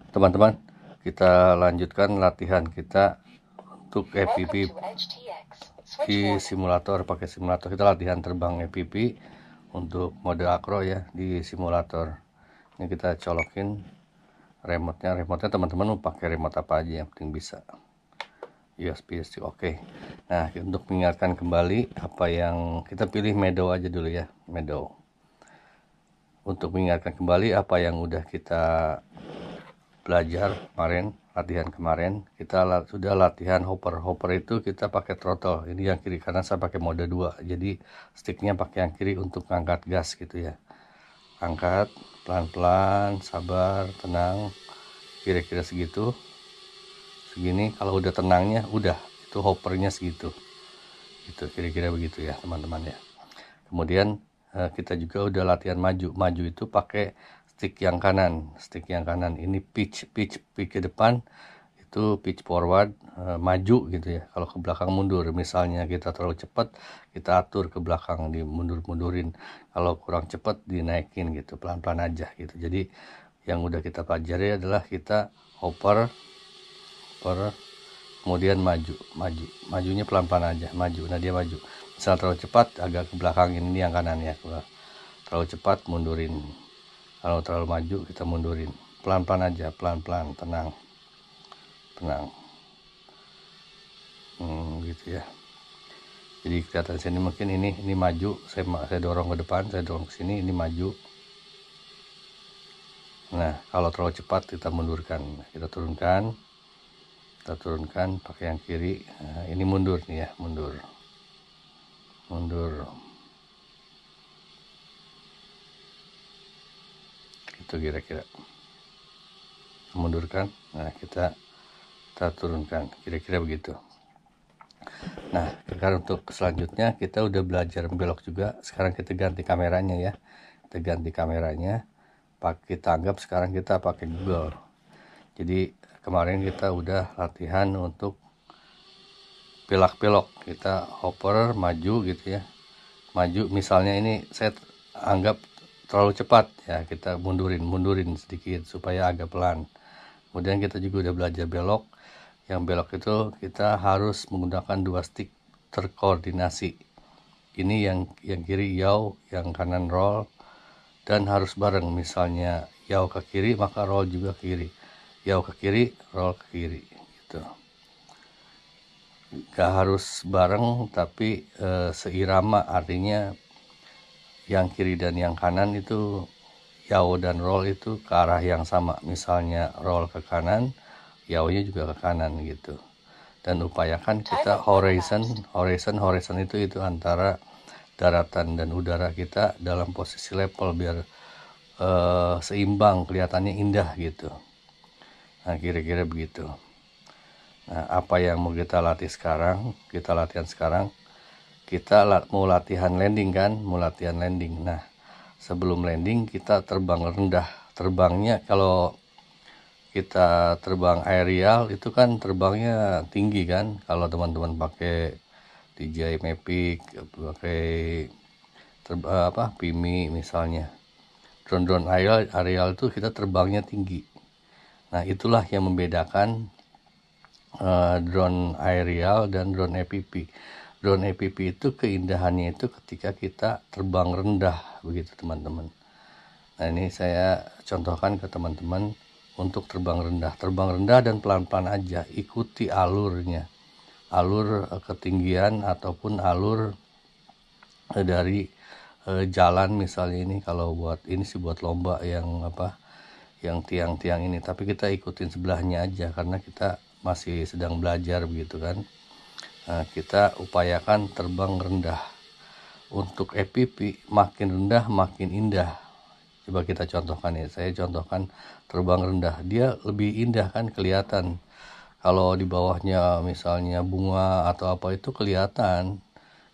Teman-teman, kita lanjutkan latihan kita untuk EPP di simulator. Pakai simulator kita latihan terbang EPP untuk mode akro ya di simulator. Ini kita colokin remote-nya teman-teman mau pakai remote apa aja yang penting bisa. USB stick oke. Nah, untuk mengingatkan kembali apa yang kita pilih Meadow aja dulu ya, Meadow. Untuk mengingatkan kembali apa yang udah kita belajar kemarin, latihan kemarin, kita sudah latihan hopper. Hopper itu kita pakai throttle. Ini yang kiri kanan saya pakai mode 2. Jadi sticknya pakai yang kiri untuk ngangkat gas gitu ya. Angkat pelan-pelan, sabar, tenang. Kira-kira segitu. Segini, kalau udah tenangnya udah itu hoppernya segitu. Itu kira-kira begitu ya, teman-teman ya. Kemudian kita juga udah latihan maju. Maju itu pakai stick yang kanan, ini pitch ke depan, itu pitch forward, maju gitu ya. Kalau ke belakang mundur, misalnya kita terlalu cepat, kita atur ke belakang, dimundurin. Kalau kurang cepat dinaikin gitu, pelan-pelan aja gitu. Jadi yang udah kita pelajari adalah kita hopper, kemudian majunya pelan-pelan aja, maju. Nah, dia maju. Misal terlalu cepat agak ke belakang, ini yang kanan ya. Terlalu cepat mundurin. Kalau terlalu maju kita mundurin. Pelan-pelan aja, pelan-pelan, tenang. Gitu ya. Jadi kelihatan sini mungkin ini maju, saya dorong ke depan, saya dorong ke sini, ini maju. Nah, kalau terlalu cepat kita mundurkan, kita turunkan pakai yang kiri. Nah, ini mundur nih ya, mundur. Itu kira-kira mundurkan. Nah, kita turunkan, kira-kira begitu. Nah, sekarang untuk selanjutnya kita udah belajar belok juga. Sekarang kita ganti kameranya ya. Pakai tanggap, sekarang kita pakai Google. Jadi kemarin kita udah latihan untuk belok, kita hopper maju gitu ya. Maju, misalnya ini saya anggap terlalu cepat ya, kita mundurin sedikit supaya agak pelan. Kemudian kita juga udah belajar belok. Yang belok itu kita harus menggunakan 2 stick terkoordinasi. Ini yang kiri yaw, yang kanan roll, dan harus bareng. Misalnya yaw ke kiri maka roll juga ke kiri, yaw ke kiri, roll ke kiri gitu. Gak harus bareng tapi seirama, artinya yang kiri dan yang kanan itu yaw dan roll itu ke arah yang sama. Misalnya roll ke kanan, yawnya juga ke kanan gitu. Dan upayakan kita horizon itu antara daratan dan udara kita dalam posisi level biar seimbang, kelihatannya indah gitu. Nah, kira-kira begitu. Nah, apa yang mau kita latih sekarang, kita latihan sekarang, kita mau latihan landing kan, Nah, sebelum landing kita terbang rendah. Terbangnya kalau kita terbang aerial itu kan terbangnya tinggi kan. Kalau teman-teman pakai DJI Mavic, pakai Pimi misalnya, drone aerial itu kita terbangnya tinggi. Nah, itulah yang membedakan drone aerial dan drone EPP. Drone EPP itu keindahannya itu ketika kita terbang rendah begitu teman-teman. Nah, ini saya contohkan ke teman-teman untuk terbang rendah dan pelan-pelan aja, ikuti alurnya, alur ketinggian ataupun alur dari jalan. Misalnya ini kalau buat ini sih buat lomba yang tiang-tiang ini, tapi kita ikutin sebelahnya aja karena kita masih sedang belajar begitu kan. Nah, kita upayakan terbang rendah. Untuk EPP makin rendah makin indah. Coba kita contohkan ya, saya contohkan terbang rendah, dia lebih indah kan kelihatan. Kalau di bawahnya misalnya bunga atau apa itu kelihatan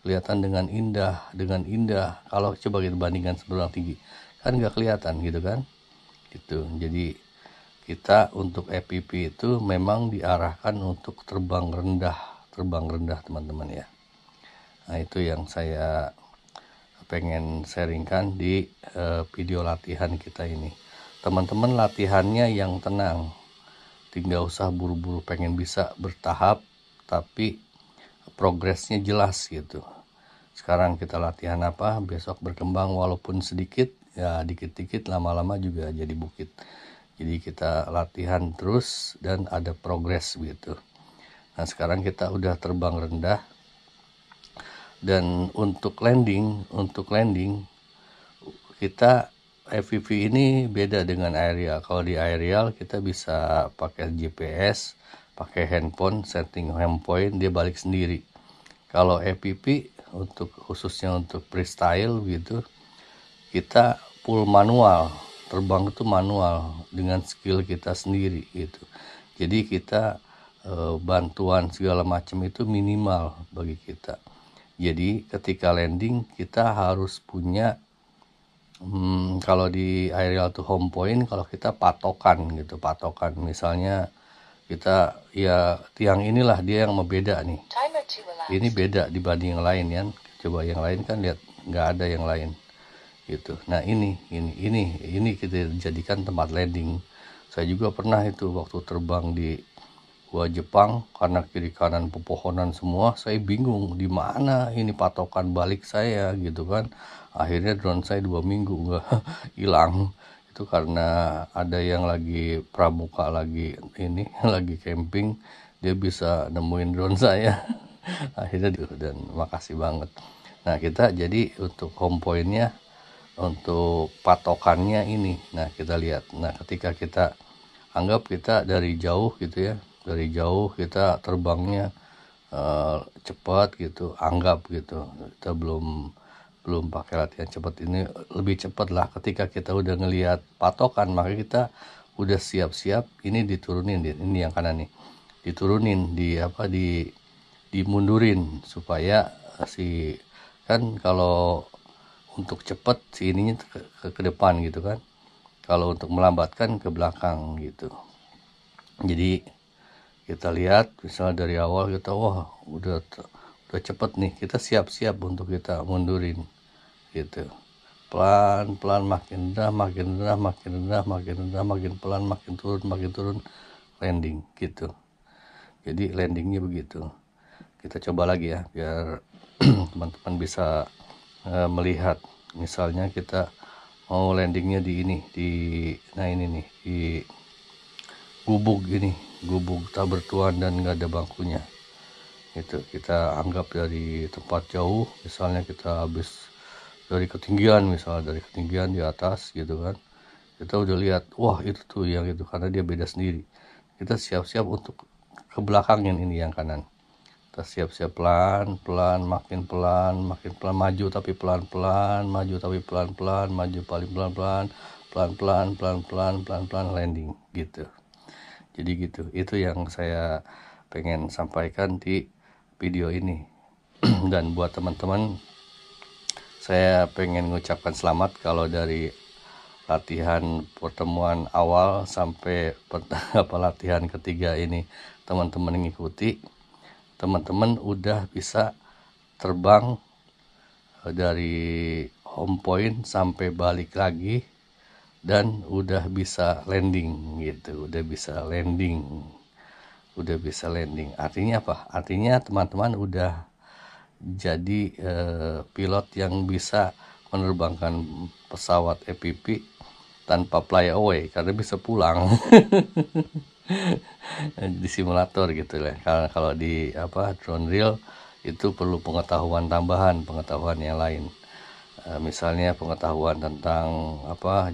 dengan indah. Kalau coba kita bandingkan seberang tinggi kan nggak kelihatan gitu kan gitu. Jadi kita untuk EPP itu memang diarahkan untuk terbang rendah teman-teman ya. Nah, itu yang saya pengen sharingkan di video latihan kita ini. Teman-teman latihannya yang tenang, tinggal usah buru-buru pengen bisa bertahap, tapi progresnya jelas gitu. Sekarang kita latihan apa, besok berkembang walaupun sedikit, ya dikit-dikit lama-lama juga jadi bukit. Jadi kita latihan terus dan ada progres gitu. Nah sekarang kita udah terbang rendah, dan untuk landing kita FPV ini beda dengan aerial. Kalau di aerial kita bisa pakai GPS, pakai handphone, setting handpoint, dia balik sendiri. Kalau FPV khususnya untuk freestyle gitu, kita full manual, terbang itu manual dengan skill kita sendiri gitu. Jadi kita bantuan segala macam itu minimal bagi kita. Jadi ketika landing kita harus punya kalau di aerial tuh home point, kalau kita patokan gitu, misalnya kita ya tiang inilah dia yang membeda nih, ini beda dibanding yang lain ya. Coba yang lain kan lihat nggak ada yang lain gitu. Nah ini kita jadikan tempat landing. Saya juga pernah itu waktu terbang di gua Jepang, karena kiri kanan pepohonan semua, saya bingung di mana ini patokan balik saya gitu kan. Akhirnya drone saya 2 minggu nggak hilang. Itu karena ada yang lagi pramuka, lagi lagi camping, dia bisa nemuin drone saya. Akhirnya dan makasih banget. Nah kita jadi untuk home pointnya, untuk patokannya ini, nah kita lihat. Nah ketika kita anggap kita dari jauh gitu ya, dari jauh kita terbangnya cepat gitu, anggap gitu, kita belum pakai latihan cepat, ini lebih cepat lah. Ketika kita udah ngelihat patokan, maka kita udah siap-siap, ini diturunin, ini yang kanan nih diturunin, dimundurin supaya kan kalau untuk cepat ininya ke depan gitu kan, kalau untuk melambatkan ke belakang gitu. Jadi kita lihat misalnya dari awal kita udah cepet nih, kita siap-siap untuk kita mundurin gitu, pelan-pelan, makin rendah, makin pelan, makin turun, landing gitu. Jadi landingnya begitu. Kita coba lagi ya biar teman-teman bisa melihat. Misalnya kita mau landingnya di gubuk tak bertuan dan nggak ada bangkunya. Itu kita anggap dari tempat jauh, misalnya kita habis dari ketinggian, di atas gitu kan, kita udah lihat itu tuh yang itu, karena dia beda sendiri. Kita siap-siap untuk ke belakangin ini yang kanan. Kita siap-siap pelan-pelan, makin pelan, maju tapi pelan-pelan, maju tapi pelan-pelan, maju paling pelan-pelan, landing gitu. Jadi gitu, itu yang saya pengen sampaikan di video ini. Dan buat teman-teman, saya pengen mengucapkan selamat kalau dari latihan pertemuan awal sampai latihan ketiga ini teman-teman mengikuti, teman-teman udah bisa terbang dari home point sampai balik lagi, dan udah bisa landing gitu, udah bisa landing. Artinya apa? Artinya teman-teman udah jadi pilot yang bisa menerbangkan pesawat FPV tanpa fly away, karena bisa pulang di simulator gitu lah. Kalau di drone real itu perlu pengetahuan tambahan, pengetahuan yang lain. Misalnya pengetahuan tentang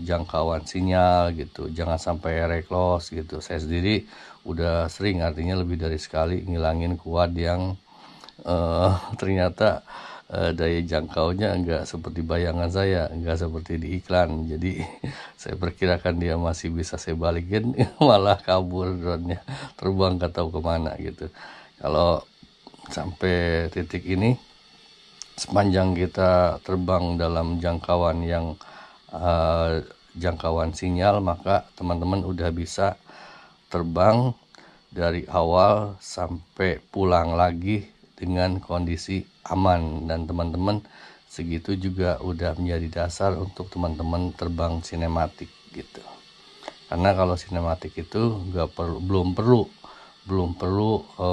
jangkauan sinyal gitu, jangan sampai reckless gitu. Saya sendiri udah sering, artinya lebih dari sekali ngilangin kuad yang ternyata daya jangkaunya enggak seperti bayangan saya, enggak seperti di iklan. Jadi saya perkirakan dia masih bisa saya balikin, malah kabur drone-nya, terbang gak tahu kemana gitu. Kalau sampai titik ini, sepanjang kita terbang dalam jangkauan yang jangkauan sinyal, maka teman-teman udah bisa terbang dari awal sampai pulang lagi dengan kondisi aman. Dan teman-teman segitu juga udah menjadi dasar untuk teman-teman terbang sinematik gitu. Karena kalau sinematik itu belum perlu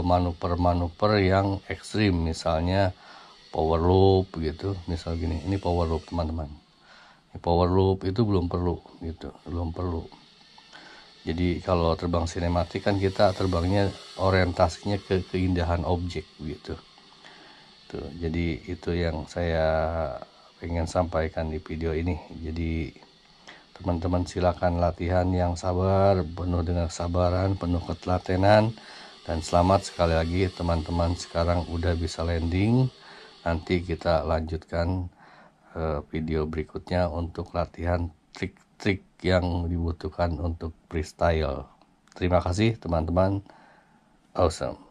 manuver yang ekstrim, misalnya power loop gitu. Misal gini, ini power loop teman-teman. Ini power loop itu belum perlu gitu, belum perlu. Jadi kalau terbang sinematik kan kita terbangnya orientasinya ke keindahan objek gitu. Tuh, jadi itu yang saya pengen sampaikan di video ini. Jadi teman-teman silakan latihan yang sabar, penuh dengan kesabaran, penuh ketelatenan, dan selamat sekali lagi teman-teman sekarang udah bisa landing. Nanti kita lanjutkan video berikutnya untuk latihan trik-trik yang dibutuhkan untuk freestyle. Terima kasih teman-teman. Awesome.